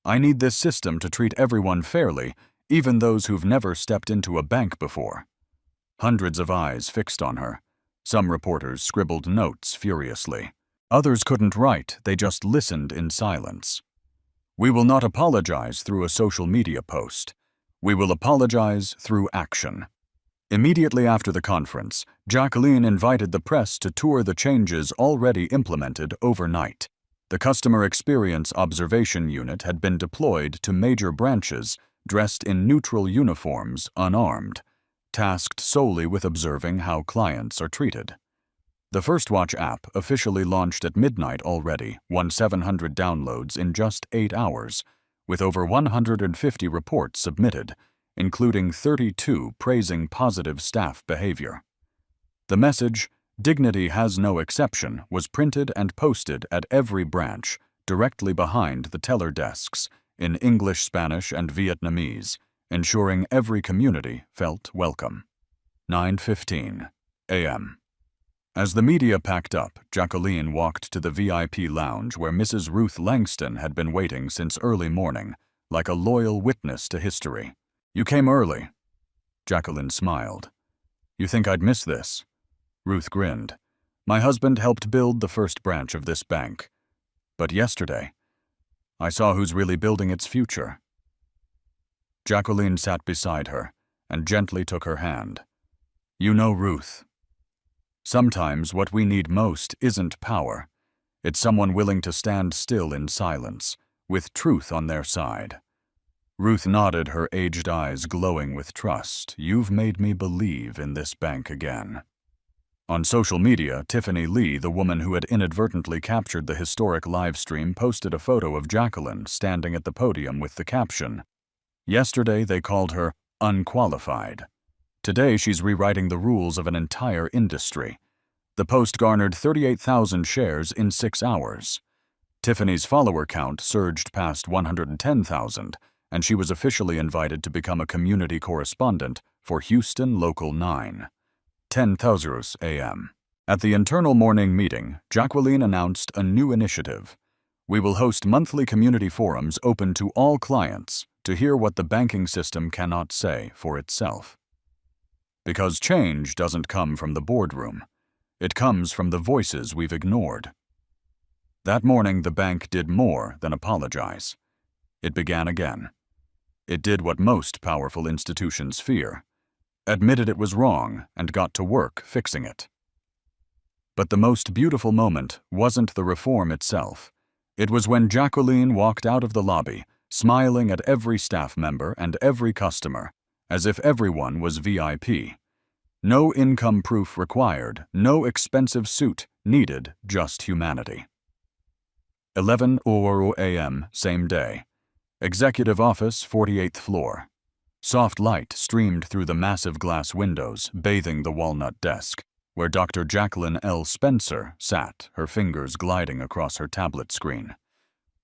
I need this system to treat everyone fairly, even those who've never stepped into a bank before. Hundreds of eyes fixed on her. Some reporters scribbled notes furiously. Others couldn't write, they just listened in silence. We will not apologize through a social media post. We will apologize through action. Immediately after the conference, Jacqueline invited the press to tour the changes already implemented overnight. The Customer Experience Observation Unit had been deployed to major branches, dressed in neutral uniforms, unarmed, tasked solely with observing how clients are treated. The First Watch app, officially launched at midnight already, won 700 downloads in just 8 hours, with over 150 reports submitted, including 32 praising positive staff behavior. The message, "Dignity has no exception," was printed and posted at every branch, directly behind the teller desks, in English, Spanish, and Vietnamese, ensuring every community felt welcome. 9:15 a.m. As the media packed up, Jacqueline walked to the VIP lounge where Mrs. Ruth Langston had been waiting since early morning, like a loyal witness to history. "You came early." Jacqueline smiled. "You think I'd miss this?" Ruth grinned. "My husband helped build the first branch of this bank. But yesterday, I saw who's really building its future." Jacqueline sat beside her and gently took her hand. "You know, Ruth, sometimes what we need most isn't power. It's someone willing to stand still in silence, with truth on their side." Ruth nodded, her aged eyes glowing with trust. "You've made me believe in this bank again." On social media, Tiffany Lee, the woman who had inadvertently captured the historic live stream, posted a photo of Jacqueline standing at the podium with the caption, "Yesterday they called her unqualified. Today she's rewriting the rules of an entire industry." The post garnered 38,000 shares in 6 hours. Tiffany's follower count surged past 110,000, and she was officially invited to become a community correspondent for Houston Local 9. 10:00 a.m. At the internal morning meeting, Jacqueline announced a new initiative. "We will host monthly community forums open to all clients to hear what the banking system cannot say for itself." Because change doesn't come from the boardroom. It comes from the voices we've ignored. That morning, the bank did more than apologize. It began again. It did what most powerful institutions fear: admitted it was wrong and got to work fixing it. But the most beautiful moment wasn't the reform itself. It was when Jacqueline walked out of the lobby, smiling at every staff member and every customer, as if everyone was VIP. No income proof required, no expensive suit needed, just humanity. 11:00 a.m. same day. Executive Office, 48th floor. Soft light streamed through the massive glass windows, bathing the walnut desk, where Dr. Jacqueline L. Spencer sat, her fingers gliding across her tablet screen.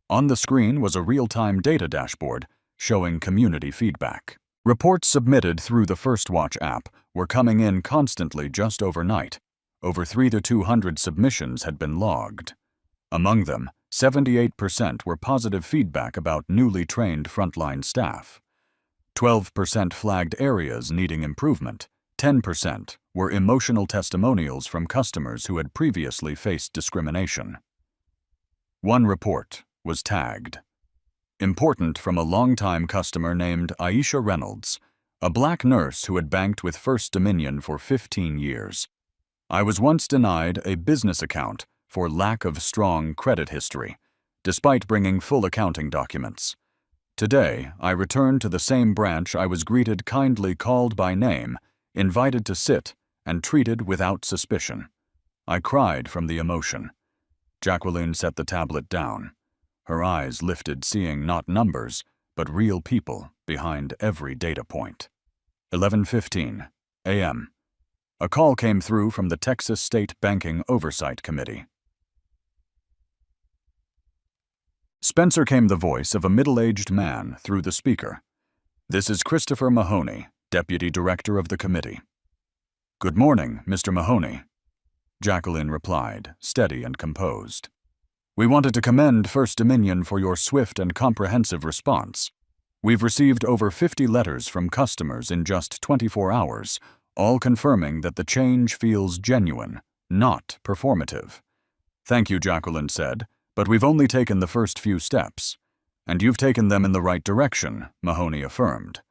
On the screen was a real-time data dashboard showing community feedback. Reports submitted through the First Watch app were coming in constantly just overnight. Over 300 submissions had been logged. Among them, 78% were positive feedback about newly trained frontline staff. 12% flagged areas needing improvement. 10% were emotional testimonials from customers who had previously faced discrimination. One report was tagged. Important, from a longtime customer named Aisha Reynolds, a black nurse who had banked with First Dominion for 15 years. "I was once denied a business account for lack of strong credit history, despite bringing full accounting documents. Today, I returned to the same branch. I was greeted, kindly called by name, invited to sit, and treated without suspicion. I cried from the emotion. Jacqueline set the tablet down. Her eyes lifted, seeing not numbers, but real people behind every data point. 11:15 a.m. A call came through from the Texas State Banking Oversight Committee. Spencer came the voice of a middle-aged man through the speaker. "This is Christopher Mahoney, Deputy Director of the committee." "Good morning, Mr. Mahoney," Jacqueline replied, steady and composed. "We wanted to commend First Dominion for your swift and comprehensive response. We've received over 50 letters from customers in just 24 hours, all confirming that the change feels genuine, not performative." "Thank you," Jacqueline said, "but we've only taken the first few steps." "And you've taken them in the right direction," Mahoney affirmed.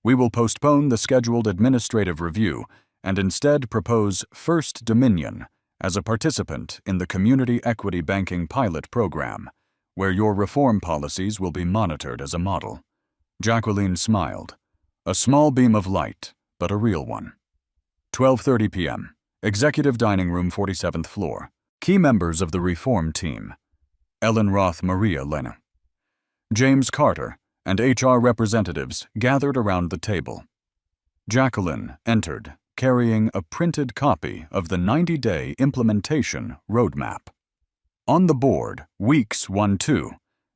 "We will postpone the scheduled administrative review and instead propose First Dominion as a participant in the Community Equity Banking Pilot Program, where your reform policies will be monitored as a model." Jacqueline smiled. A small beam of light, but a real one. 12:30 p.m. Executive Dining Room, 47th floor. Key members of the reform team: Ellen Roth, Maria Lena, James Carter, and HR representatives gathered around the table. Jacqueline entered, carrying a printed copy of the 90-day implementation roadmap. On the board, Weeks 1-2,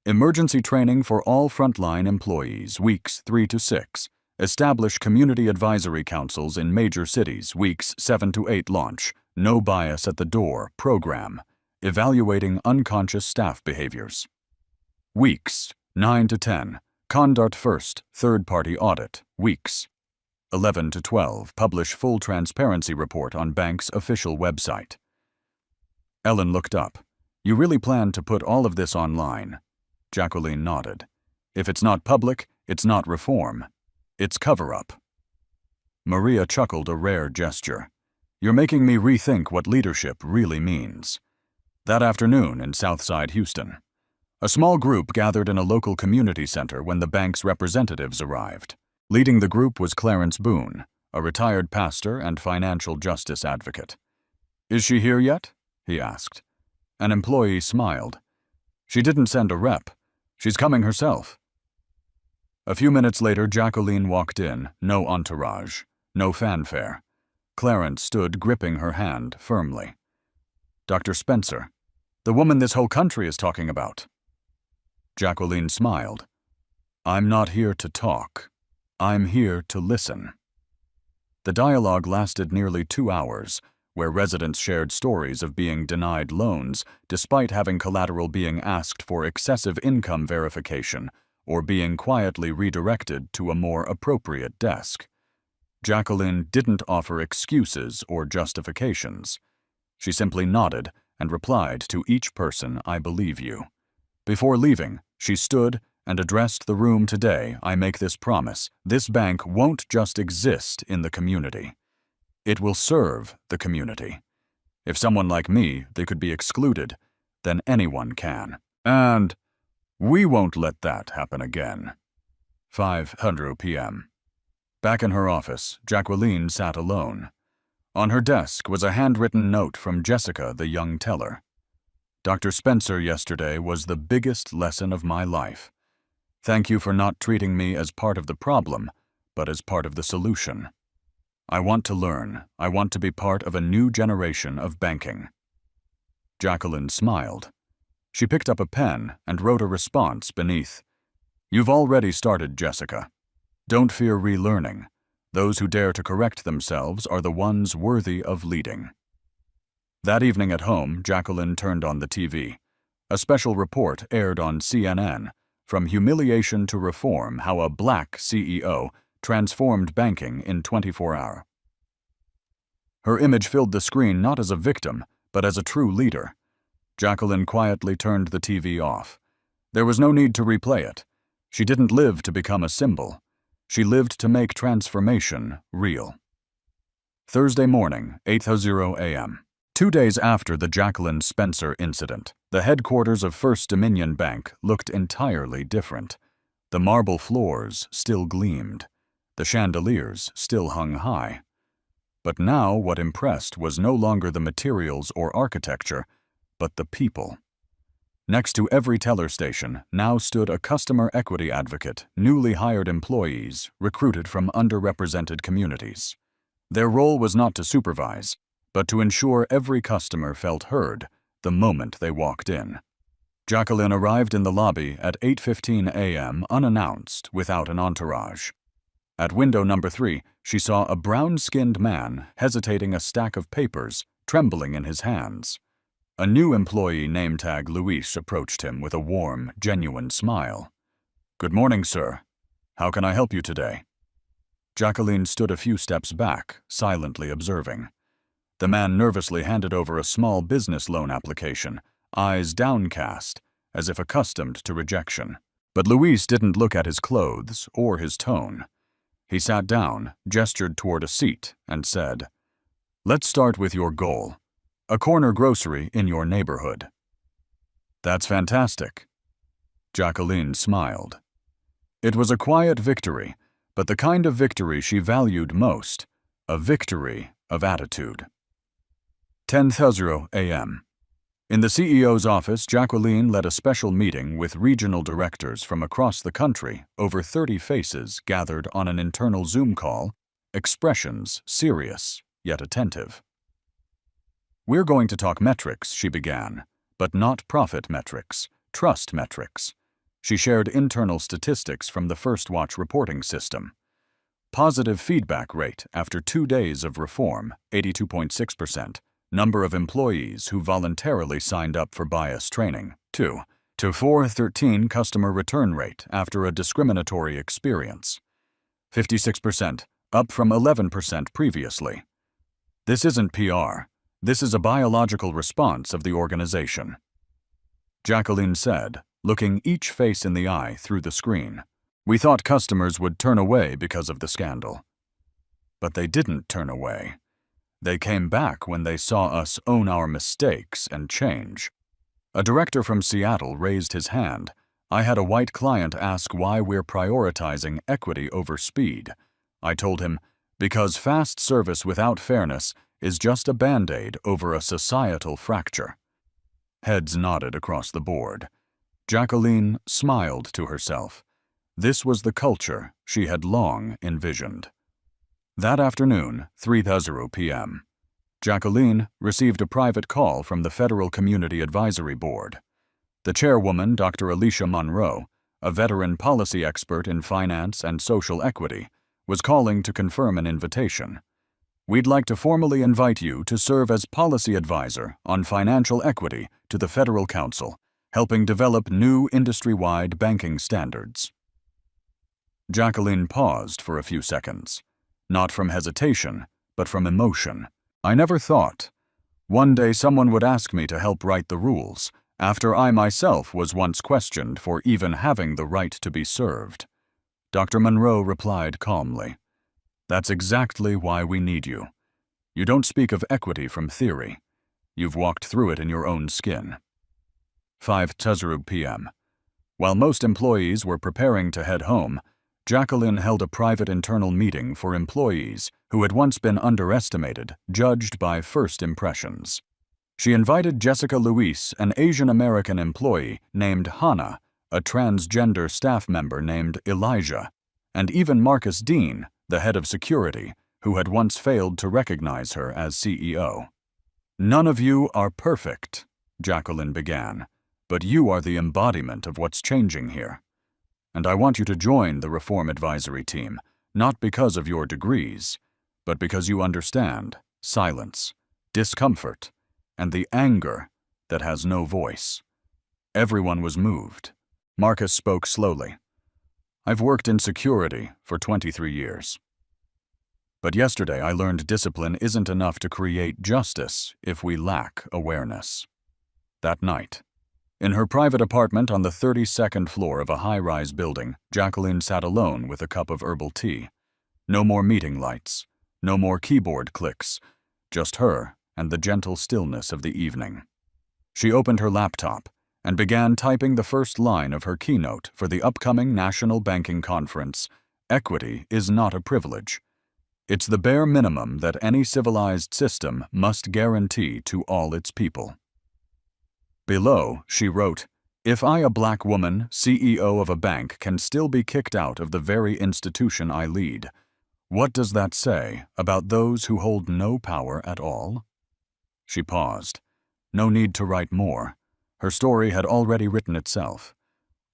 Emergency Training for all frontline employees, Weeks 3-6, Establish Community Advisory Councils in major cities, Weeks 7-8, Launch No Bias at the Door program, Evaluating unconscious staff behaviors. Weeks 9-10, Conduct First, Third-Party Audit, Weeks 11-12, Publish Full Transparency Report on Bank's official website. Ellen looked up. "You really plan to put all of this online?" Jacqueline nodded. "If it's not public, it's not reform. It's cover-up." Maria chuckled, a rare gesture. "You're making me rethink what leadership really means." That afternoon in Southside Houston, a small group gathered in a local community center when the bank's representatives arrived. Leading the group was Clarence Boone, a retired pastor and financial justice advocate. "Is she here yet?" he asked. An employee smiled. "She didn't send a rep. She's coming herself." A few minutes later, Jacqueline walked in, no entourage, no fanfare. Clarence stood gripping her hand firmly. "Dr. Spencer, the woman this whole country is talking about." Jacqueline smiled. "I'm not here to talk. I'm here to listen." The dialogue lasted nearly 2 hours, where residents shared stories of being denied loans despite having collateral being asked for excessive income verification or being quietly redirected to a more appropriate desk. Jacqueline didn't offer excuses or justifications. She simply nodded and replied to each person, "I believe you." Before leaving, she stood and addressed the room. "Today, I make this promise. This bank won't just exist in the community. It will serve the community. If someone like me, they could be excluded, then anyone can. And we won't let that happen again." 5:00 p.m. Back in her office, Jacqueline sat alone. On her desk was a handwritten note from Jessica, the young teller. "Dr. Spencer yesterday was the biggest lesson of my life. Thank you for not treating me as part of the problem, but as part of the solution. I want to learn. I want to be part of a new generation of banking." Jacqueline smiled. She picked up a pen and wrote a response beneath. "You've already started, Jessica. Don't fear relearning. Those who dare to correct themselves are the ones worthy of leading." That evening at home, Jacqueline turned on the TV. A special report aired on CNN, From Humiliation to Reform: How a Black CEO Transformed Banking in 24 Hours. Her image filled the screen not as a victim, but as a true leader. Jacqueline quietly turned the TV off. There was no need to replay it. She didn't live to become a symbol. She lived to make transformation real. Thursday morning, 8:00 a.m. 2 days after the Jacqueline Spencer incident, the headquarters of First Dominion Bank looked entirely different. The marble floors still gleamed. The chandeliers still hung high. But now what impressed was no longer the materials or architecture, but the people. Next to every teller station now stood a customer equity advocate, newly hired employees recruited from underrepresented communities. Their role was not to supervise, but to ensure every customer felt heard the moment they walked in. Jacqueline arrived in the lobby at 8:15 a.m. unannounced, without an entourage. At window number 3, she saw a brown-skinned man hesitating a stack of papers, trembling in his hands. A new employee name tag Luis approached him with a warm, genuine smile. "Good morning, sir. How can I help you today?" Jacqueline stood a few steps back, silently observing. The man nervously handed over a small business loan application, eyes downcast, as if accustomed to rejection. But Luis didn't look at his clothes or his tone. He sat down, gestured toward a seat, and said, "Let's start with your goal. A corner grocery in your neighborhood." "That's fantastic." Jacqueline smiled. It was a quiet victory, but the kind of victory she valued most, a victory of attitude. 10:30 a.m. In the CEO's office, Jacqueline led a special meeting with regional directors from across the country, over 30 faces gathered on an internal Zoom call, expressions serious yet attentive. "We're going to talk metrics," she began, "but not profit metrics, trust metrics." She shared internal statistics from the First Watch reporting system. Positive feedback rate after 2 days of reform, 82.6%. Number of employees who voluntarily signed up for bias training, 2 to 413 customer return rate after a discriminatory experience, 56%, up from 11% previously. This isn't PR. This is a biological response of the organization. Jacqueline said, looking each face in the eye through the screen. "We thought customers would turn away because of the scandal. But they didn't turn away. They came back when they saw us own our mistakes and change." A director from Seattle raised his hand. "I had a white client ask why we're prioritizing equity over speed. I told him, because fast service without fairness is just a band-aid over a societal fracture." Heads nodded across the board. Jacqueline smiled to herself. This was the culture she had long envisioned. That afternoon, 3:30 p.m., Jacqueline received a private call from the Federal Community Advisory Board. The chairwoman, Dr. Alicia Monroe, a veteran policy expert in finance and social equity, was calling to confirm an invitation. "We'd like to formally invite you to serve as policy advisor on financial equity to the Federal Council, helping develop new industry-wide banking standards." Jacqueline paused for a few seconds. Not from hesitation, but from emotion. "I never thought. One day someone would ask me to help write the rules, after I myself was once questioned for even having the right to be served." Dr. Monroe replied calmly, "That's exactly why we need you. You don't speak of equity from theory. You've walked through it in your own skin." 5:00 p.m. While most employees were preparing to head home, Jacqueline held a private internal meeting for employees who had once been underestimated, judged by first impressions. She invited Jessica Luis, an Asian American employee named Hannah, a transgender staff member named Elijah, and even Marcus Dean, the head of security, who had once failed to recognize her as CEO. "None of you are perfect," Jacqueline began, "but you are the embodiment of what's changing here. And I want you to join the Reform Advisory Team, not because of your degrees, but because you understand silence, discomfort, and the anger that has no voice." Everyone was moved. Marcus spoke slowly. "I've worked in security for 23 years. But yesterday I learned discipline isn't enough to create justice if we lack awareness." That night, in her private apartment on the 32nd floor of a high-rise building, Jacqueline sat alone with a cup of herbal tea. No more meeting lights, no more keyboard clicks, just her and the gentle stillness of the evening. She opened her laptop and began typing the first line of her keynote for the upcoming National Banking Conference, "Equity is not a privilege. It's the bare minimum that any civilized system must guarantee to all its people. Below, she wrote, "If I, a black woman, CEO of a bank, can still be kicked out of the very institution I lead, what does that say about those who hold no power at all?" She paused. No need to write more. Her story had already written itself.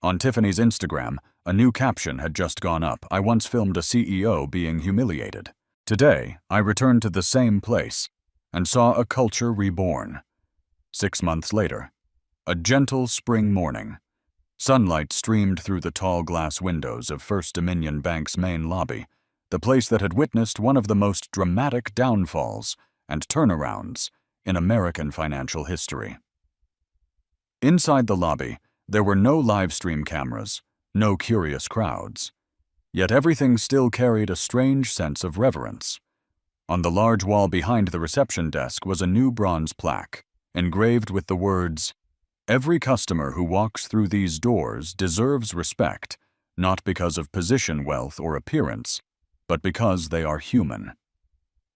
On Tiffany's Instagram, a new caption had just gone up. "I once filmed a CEO being humiliated. Today, I returned to the same place and saw a culture reborn." 6 months later, a gentle spring morning, sunlight streamed through the tall glass windows of First Dominion Bank's main lobby, the place that had witnessed one of the most dramatic downfalls and turnarounds in American financial history. Inside the lobby, there were no live stream cameras, no curious crowds. Yet everything still carried a strange sense of reverence. On the large wall behind the reception desk was a new bronze plaque, engraved with the words, "Every customer who walks through these doors deserves respect, not because of position, wealth, or appearance, but because they are human."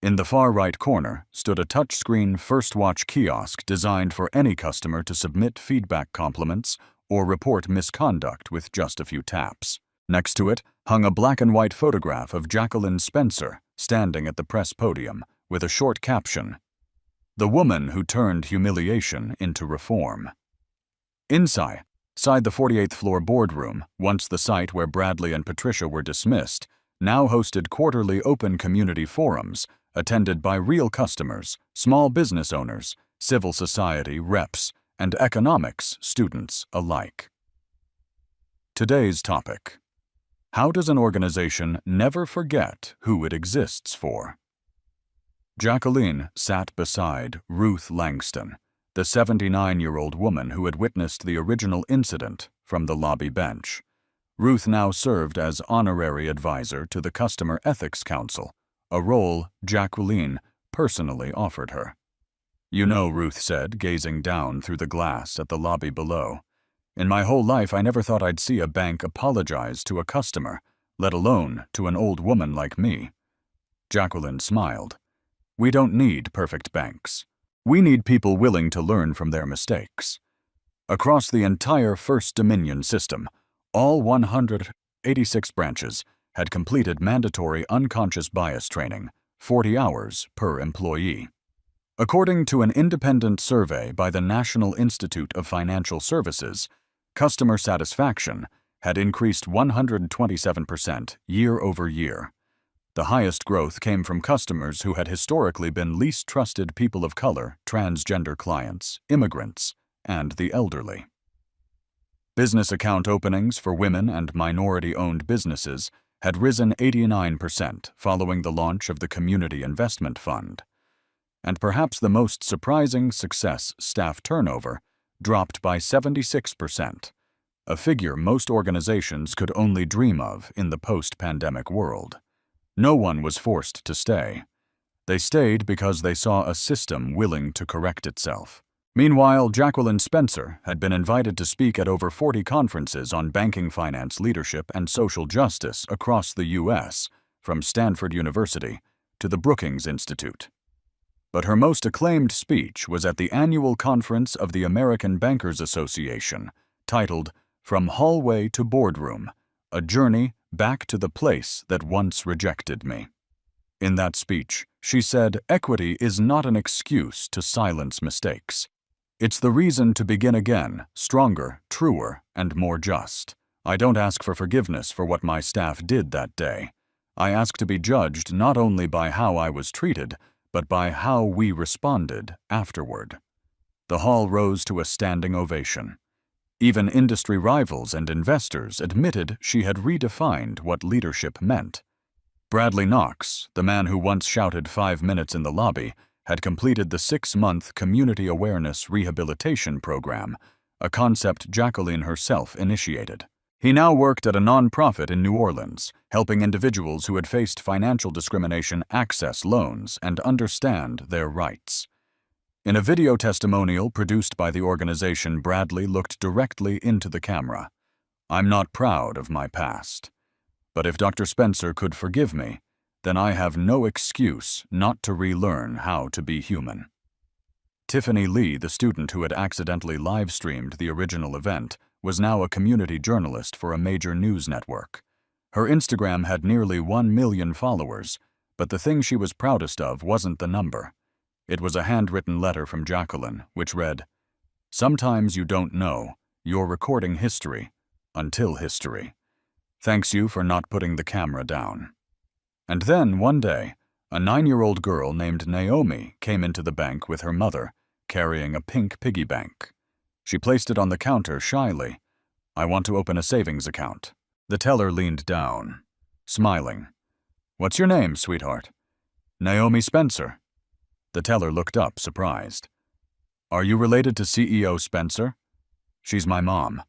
In the far right corner stood a touchscreen First Watch kiosk designed for any customer to submit feedback, compliments, or report misconduct with just a few taps. Next to it hung a black and white photograph of Jacqueline Spencer standing at the press podium with a short caption, "The woman who turned humiliation into reform." Inside the 48th floor boardroom, once the site where Bradley and Patricia were dismissed, now hosted quarterly open community forums attended by real customers, small business owners, civil society reps, and economics students alike. Today's topic: how does an organization never forget who it exists for? Jacqueline sat beside Ruth Langston, the 79-year-old woman who had witnessed the original incident from the lobby bench. Ruth now served as honorary advisor to the Customer Ethics Council, a role Jacqueline personally offered her. "You know," Ruth said, gazing down through the glass at the lobby below, "in my whole life I never thought I'd see a bank apologize to a customer, let alone to an old woman like me." Jacqueline smiled. "We don't need perfect banks. We need people willing to learn from their mistakes." Across the entire First Dominion system, all 186 branches had completed mandatory unconscious bias training, 40 hours per employee. According to an independent survey by the National Institute of Financial Services, customer satisfaction had increased 127% year over year. The highest growth came from customers who had historically been least trusted people of color, transgender clients, immigrants, and the elderly. Business account openings for women and minority-owned businesses had risen 89% following the launch of the Community Investment Fund. And perhaps the most surprising success, staff turnover, dropped by 76%, a figure most organizations could only dream of in the post-pandemic world. No one was forced to stay. They stayed because they saw a system willing to correct itself. Meanwhile, Jacqueline Spencer had been invited to speak at over 40 conferences on banking finance leadership and social justice across the U.S., from Stanford University to the Brookings Institute. But her most acclaimed speech was at the annual conference of the American Bankers Association, titled "From Hallway to Boardroom: A Journey Back to the Place That Once Rejected Me." In that speech, she said, "Equity is not an excuse to silence mistakes. It's the reason to begin again, stronger, truer, and more just. I don't ask for forgiveness for what my staff did that day. I ask to be judged not only by how I was treated, but by how we responded afterward." The hall rose to a standing ovation. Even industry rivals and investors admitted she had redefined what leadership meant. Bradley Knox, the man who once shouted 5 minutes in the lobby, had completed the 6-month Community Awareness Rehabilitation Program, a concept Jacqueline herself initiated. He now worked at a nonprofit in New Orleans, helping individuals who had faced financial discrimination access loans and understand their rights. In a video testimonial produced by the organization, Bradley looked directly into the camera. "I'm not proud of my past. But if Dr. Spencer could forgive me, then I have no excuse not to relearn how to be human. Tiffany Lee, the student who had accidentally live-streamed the original event, was now a community journalist for a major news network. Her Instagram had nearly 1 million followers, but the thing she was proudest of wasn't the number. It was a handwritten letter from Jacqueline, which read, "Sometimes you don't know. You're recording history. Until history. Thanks you for not putting the camera down." And then, one day, a 9-year-old girl named Naomi came into the bank with her mother, carrying a pink piggy bank. She placed it on the counter shyly. "I want to open a savings account." The teller leaned down, smiling. "What's your name, sweetheart?" "Naomi Spencer." The teller looked up, surprised. "Are you related to CEO Spencer?" "She's my mom."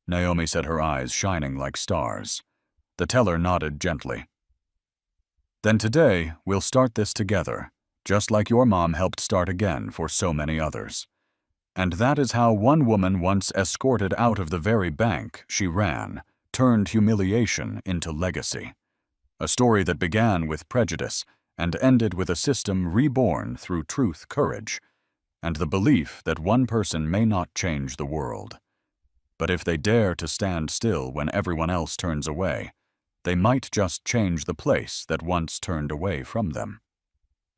Naomi said, her eyes shining like stars. The teller nodded gently. "Then today, we'll start this together, just like your mom helped start again for so many others." And that is how one woman, once escorted out of the very bank she ran, turned humiliation into legacy. A story that began with prejudice and ended with a system reborn through truth, courage, and the belief that one person may not change the world. But if they dare to stand still when everyone else turns away, they might just change the place that once turned away from them.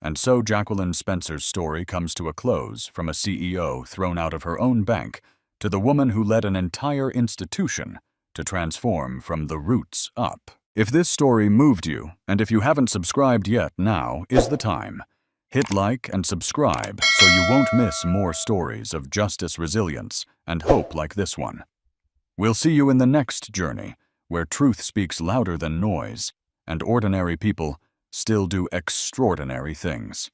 And so Jacqueline Spencer's story comes to a close, from a CEO thrown out of her own bank to the woman who led an entire institution to transform from the roots up. If this story moved you, and if you haven't subscribed yet, now is the time. Hit like and subscribe so you won't miss more stories of justice, resilience, and hope like this one. We'll see you in the next journey, where truth speaks louder than noise, and ordinary people still do extraordinary things.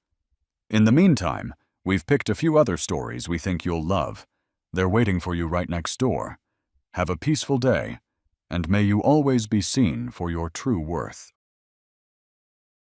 In the meantime, we've picked a few other stories we think you'll love. They're waiting for you right next door. Have a peaceful day, and may you always be seen for your true worth.